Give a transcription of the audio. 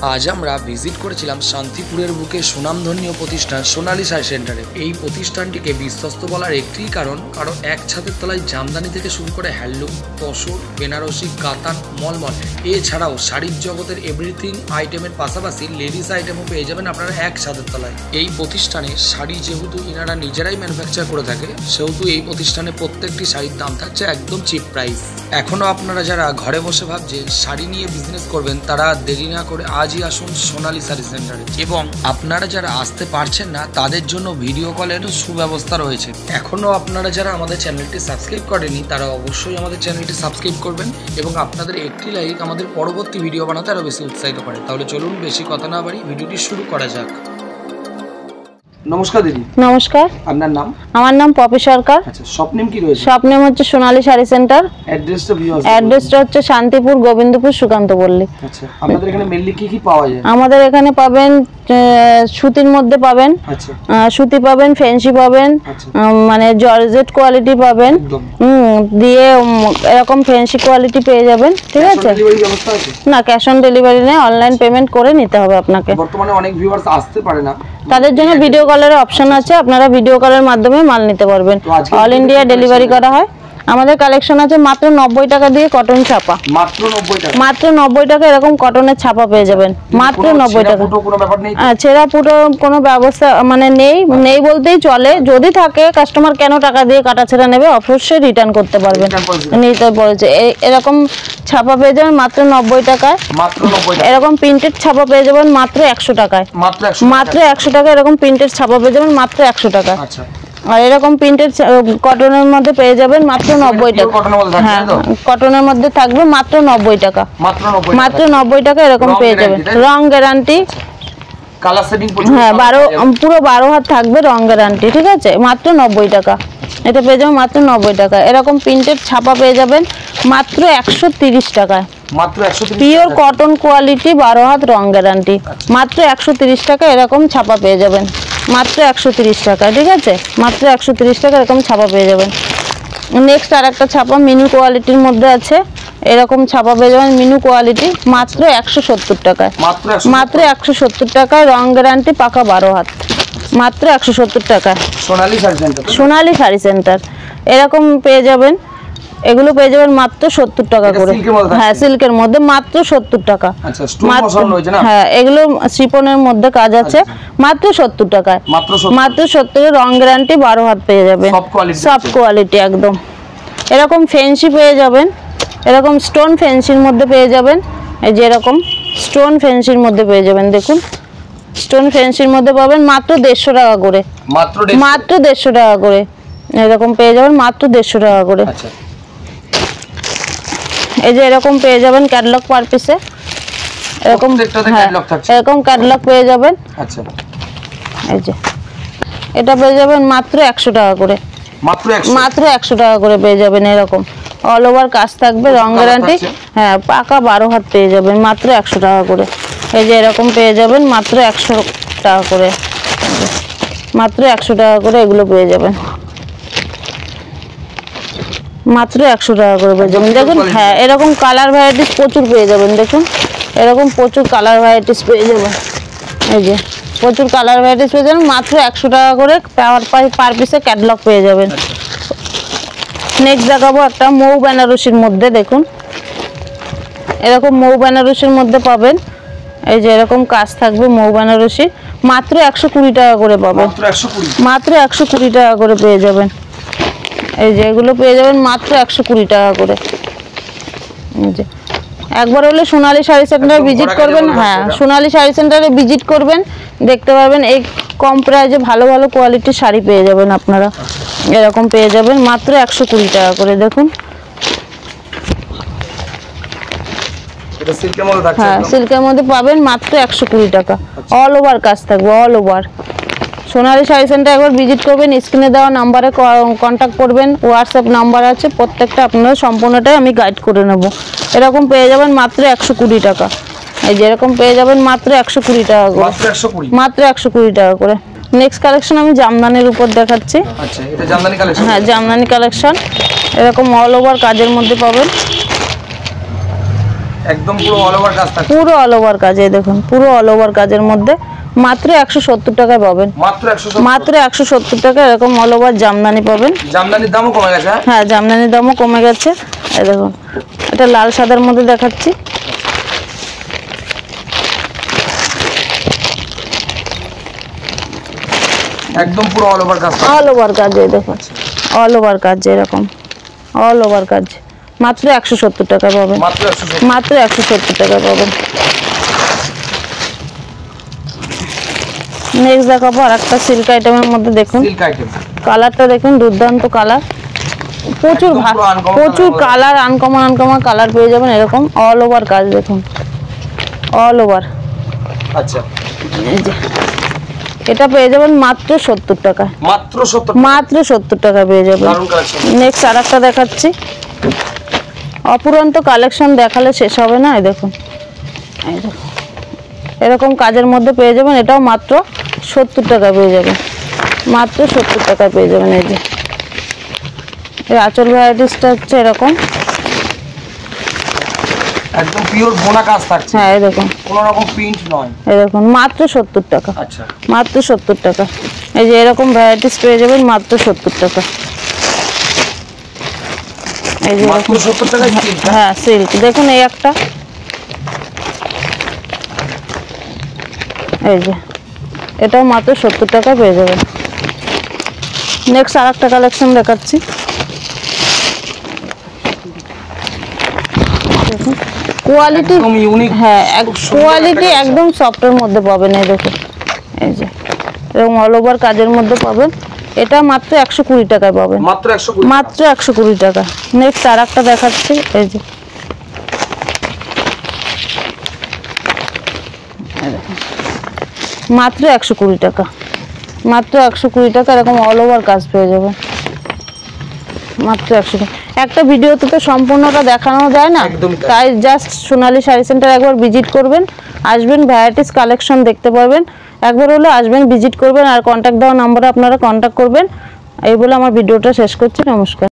আজ আমরা ভিজিট করেছিলাম শান্তিপুরের বুকে সুনামধন্য প্রতিষ্ঠান সোনালী শাড়ি সেন্টারে। এই প্রতিষ্ঠানটিকে বিশ্বস্ত বলার একটি কারণ এক ছাদের তলায় জামদানি থেকে শুরু করে হ্যান্ডলুম, তসর, বেনারসি, কাতান, মলমল এছাড়াও শাড়ির জগতের এভরিথিং আইটেমের পাশাপাশি লেডিস আইটেমও পেয়ে যাবেন আপনারা এক ছাদের তলায়। এই প্রতিষ্ঠানে শাড়ি যেহেতু ইনারা নিজেরাই ম্যানুফ্যাকচার করে থাকে, সেহেতু এই প্রতিষ্ঠানে প্রত্যেকটি শাড়ির দাম থাকছে একদম চিপ প্রাইস। এখনও আপনারা যারা ঘরে বসে ভাবছে শাড়ি নিয়ে বিজনেস করবেন, তারা দেরি না করে আজই আসুন সোনালী শাড়ি সেন্টারে। এবং আপনারা যারা আসতে পারছেন না, তাদের জন্য ভিডিও কলের সুব্যবস্থা রয়েছে। এখনও আপনারা যারা আমাদের চ্যানেলটি সাবস্ক্রাইব করেনি, তারা অবশ্যই আমাদের চ্যানেলটি সাবস্ক্রাইব করবেন এবং আপনাদের একটি লাইক আমাদের পরবর্তী ভিডিও বানাতে আরও বেশি উৎসাহিত করে। তাহলে চলুন বেশি কথা না বাড়ি ভিডিওটি শুরু করা যাক। নমস্কার দিদি। নমস্কার। আপনার নাম? আমার নাম পপি সরকার। আচ্ছা, শপ নেম কি রয়েছে? শপ নেম হচ্ছে সোনালী শাড়ি সেন্টার। অ্যাড্রেসটা হচ্ছে শান্তিপুর, গোবিন্দপুর, সুকান্ত পল্লী। আচ্ছা, আপনাদের এখানে মেইনলি কি কি পাওয়া যায়? আমাদের এখানে পাবেন সুতির মধ্যে পাবেন, আচ্ছা, সুতি পাবেন, ফ্যান্সি পাবেন, মানে জর্জেট কোয়ালিটি পাবেন, দিয়ে এরকম ফ্যান্সি কোয়ালিটি পেয়ে যাবেন। ঠিক আছে? না, ক্যাশ অন ডেলিভারি নেই, অনলাইন পেমেন্ট করে নিতে হবে আপনাকে। বর্তমানে অনেক ভিউয়ার্স আসতে পারে না, তাদের জন্য ভিডিও কলের অপশন আছে, আপনারা ভিডিও কলের মাধ্যমে মাল নিতে পারবেন। অল ইন্ডিয়া ডেলিভারি করা হয়। আমাদের কালেকশন আছে মাত্র 90 টাকা দিয়ে কটন ছাপা। মাত্র 90 টাকা? মাত্র 90 টাকা এরকম কটনের ছাপা পেয়ে যাবেন মাত্র 90 টাকা। ছেঁড়া ফুটো কোনো ব্যবস্থা মানে নেই বলতেই চলে। যদি থাকে, কাস্টমার কেন টাকা দিয়ে কাটা ছেঁড়া নেবে, অবশ্যই রিটার্ন করতে পারবেন, নিতে বলেছে। এরকম ছাপা পেয়ে যাবেন মাত্র 90 টাকায়। এরকম প্রিন্টেড ছাপা পেয়ে যাবেন মাত্র 100 টাকায়। মাত্র 100 টাকা এরকম প্রিন্টেড ছাপা পেয়ে যাবেন মাত্র 100 টাকা। আর এরকম প্রিন্টেড কটনের মধ্যে পেয়ে যাবেন মাত্র 90 টাকা। হ্যাঁ, কটনের মধ্যে থাকবে মাত্র 90 টাকা। মাত্র 90 টাকা এরকম পেয়ে যাবেন। রং গ্যারান্টি, হ্যাঁ, পুরো 12 হাত থাকবে, রং গ্যারান্টি। ঠিক আছে? মাত্র 90 টাকা এটা পেয়ে যাবেন মাত্র 90 টাকা। এরকম প্রিন্টেড ছাপা পেয়ে যাবেন মাত্র 130 টাকায়। পিওর কটন কোয়ালিটি, 12 হাত, রং গ্যারান্টি, মাত্র 130 টাকা এরকম ছাপা পেয়ে যাবেন মাত্র 130 টাকা। ঠিক আছে? মাত্র 130 টাকা এরকম ছাপা পেয়ে যাবেন। নেক্সট আর একটা ছাপা মিনু কোয়ালিটির মধ্যে আছে, এরকম ছাপা পেয়ে যাবেন মিনু কোয়ালিটি মাত্র 170 টাকায়। মাত্র 170 টাকায়, রং গ্যারান্টি, পাকা 12 হাত, মাত্র 170 টাকায়। সোনালী শাড়ি সেন্টার এরকম পেয়ে যাবেন। এগুলো পেয়ে যাবেন মাত্র 70 টাকা করে। হ্যাঁ, সিল্কের মধ্যে মাত্র 70 টাকা। হ্যাঁ, এগুলো শিপনের মধ্যে কাজ আছে, মাত্র 70 টাকায়। মাত্র 70, রং গ্যারান্টি, 12 হাত পেয়ে যাবেন, সব কোয়ালিটি একদম। এরকম ফ্যান্সি পেয়ে যাবেন, এরকম স্টোন ফ্যান্সির মধ্যে পেয়ে যাবেন। এই যে এরকম স্টোন ফ্যান্সির মধ্যে পেয়ে যাবেন, দেখুন স্টোন ফ্যান্সির মধ্যে পাবেন মাত্র 150 টাকা করে। মাত্র 150 টাকা করে এরকম পেয়ে যাবেন মাত্র 150 টাকা করে। এই যে এরকম পেয়ে যাবেন ক্যাটালগ পার পিসে, এরকম এরকম ক্যাটালগ পেয়ে যাবেন। আচ্ছা, এই যে এটা পেয়ে যাবেন মাত্র 100 টাকা করে। মাত্র 100 টাকা করে পেয়ে যাবেন। এরকম অল ওভার কাজ থাকবে, রং গ্যারান্টি, হ্যাঁ, পাকা 12 হাত পেয়ে যাবেন মাত্র 100 টাকা করে। এই যে এরকম পেয়ে যাবেন মাত্র 100 টাকা করে। মাত্র 100 টাকা করে এগুলো পেয়ে যাবেন মাত্র 100 টাকা করে পেয়ে যাবেন। দেখুন, হ্যাঁ, এরকম কালার ভ্যারাইটিস প্রচুর পেয়ে যাবেন। দেখুন, এরকম প্রচুর কালার ভ্যারাইটিস পেয়ে যাবেন। এই যে প্রচুর কালার ভ্যারাইটিস পেয়ে যাবেন মাত্র 100 টাকা করে পার পিসে ক্যাটালগ পেয়ে যাবেন। নেক্সট দেখাবো একটা মৌ বেনারসির মধ্যে। দেখুন, এরকম মৌ বেনারসির মধ্যে পাবেন। এই যে এরকম কাজ থাকবে মৌ বেনারসি, মাত্র 120 টাকা করে পাবেন। মাত্র 120 টাকা করে পেয়ে যাবেন। এই যে এগুলো পেয়ে যাবেন মাত্র 120 টাকা করে। একবার হলে সোনালী শাড়ি সেন্টারে ভিজিট করবেন। হ্যাঁ, সোনালী শাড়ি সেন্টারে ভিজিট করবেন, দেখতে পারবেন এই কম প্রাইসে ভালো ভালো কোয়ালিটির শাড়ি পেয়ে যাবেন আপনারা। এরকম পেয়ে যাবেন মাত্র 120 টাকা করে। দেখুন, হ্যাঁ, সিল্কের মধ্যে পাবেন মাত্র 120 টাকা। অল ওভার কাজ থাকবে, অল ওভার। সোনালী শাড়ি সেন্টার একবার ভিজিট করবেন, স্ক্রিনে দেওয়া নাম্বারে কন্ট্যাক্ট করবেন, হোয়াটসঅ্যাপ নাম্বার আছে, প্রত্যেকটা আপনারা সম্পূর্ণটাই আমি গাইড করে নেব। এরকম পেয়ে যাবেন মাত্র 120 টাকা। এই যে এরকম পেয়ে যাবেন মাত্র 120 টাকা করে। মাত্র 120 টাকা করে। নেক্সট কালেকশন আমি জামদানির উপর দেখাচ্ছি। আচ্ছা, এটা জামদানি কালেকশন? হ্যাঁ, জামদানি কালেকশন। এরকম অল ওভার কাজের মধ্যে পাবেন। একদম পুরো অল ওভার কাজ থাকছে, পুরো অল ওভার কাজ। এই দেখুন পুরো অল ওভার কাজের মধ্যে মাত্র 170 টাকায় পাবেন, মাত্র 170 টাকা। এরকম অল ওভার জামদানি পাবেন। জামদানির দামও কমে গেছে। হ্যাঁ জামদানির দামও কমে গেছে। এই দেখুন এটা লাল সাদার মধ্যে দেখাচ্ছি। একদম পুরো অল ওভার কাজ, অল ওভার কাজ। এই দেখুন অল ওভার কাজ, এরকম অল ওভার কাজ মাত্র 170 টাকা পাবেন, মাত্র 170 টাকা পাবেন। নেক্সট দেখাবো আর একটা সিল্ক আইটেমের মধ্যে। দেখুন কালারটা দেখুন, দুর্দান্ত কালার, প্রচুর কালার, আনকমন কালার পেয়ে যাবেন। এরকম অল ওভার কাজ দেখুন, অল ওভার। আচ্ছা এই যে এটা পেয়ে যাবেন মাত্র 70 টাকা, মাত্র 70 টাকা পেয়ে যাবেন। নেক্সট আর একটা দেখাচ্ছি, অপুরন্ত কালেকশন দেখালে শেষ হবে না। এই দেখুন এরকম কাজের মধ্যে পেয়ে যাবেন, এটাও মাত্র 70 টাকা পেয়ে যাবেন, মাত্র 70 টাকা পেয়ে যাবেন। এই যে এই আঁচল ভ্যারাইটিসটা হচ্ছে এরকম, একদম পিওর বোনা কাজ থাকছে। হ্যাঁ এই দেখুন কোনো রকম প্রিন্ট নয়। এই দেখুন মাত্র 70 টাকা। আচ্ছা মাত্র 70 টাকা। এই যে এরকম ভ্যারাইটিস পেয়ে যাবেন মাত্র 70 টাকা। এই যে মাত্র 70 টাকা সিল্ক। হ্যাঁ সিল্ক দেখুন, এই একটা, এই যে এটাও মাত্র 70 টাকা পেয়ে যাবেন। নেক্সট আর একটা কালেকশন দেখাচ্ছি। দেখুন কোয়ালিটি, হ্যাঁ কোয়ালিটি একদম সফটের মধ্যে পাবেন। এই দেখুন এই যে এরকম অল ওভার কাজের মধ্যে পাবেন, এটা মাত্র 120 টাকায় পাবেন, মাত্র 120 টাকা। নেক্সট আর একটা দেখাচ্ছি, এই যে মাত্র 120 টাকা, মাত্র 120 টাকা। এরকম অল ওভার কাজ পেয়ে যাবেন মাত্র 100 টাকা। একটা ভিডিওতে তো সম্পূর্ণটা দেখানো যায় না, তাই জাস্ট সোনালী শাড়ি সেন্টার একবার ভিজিট করবেন, আসবেন, ভ্যারাইটিস কালেকশন দেখতে পারবেন। একবার হলে আসবেন, ভিজিট করবেন, আর কন্ট্যাক্ট দেওয়া নম্বরে আপনারা কন্ট্যাক্ট করবেন। এই বলে আমার ভিডিওটা শেষ করছি। নমস্কার।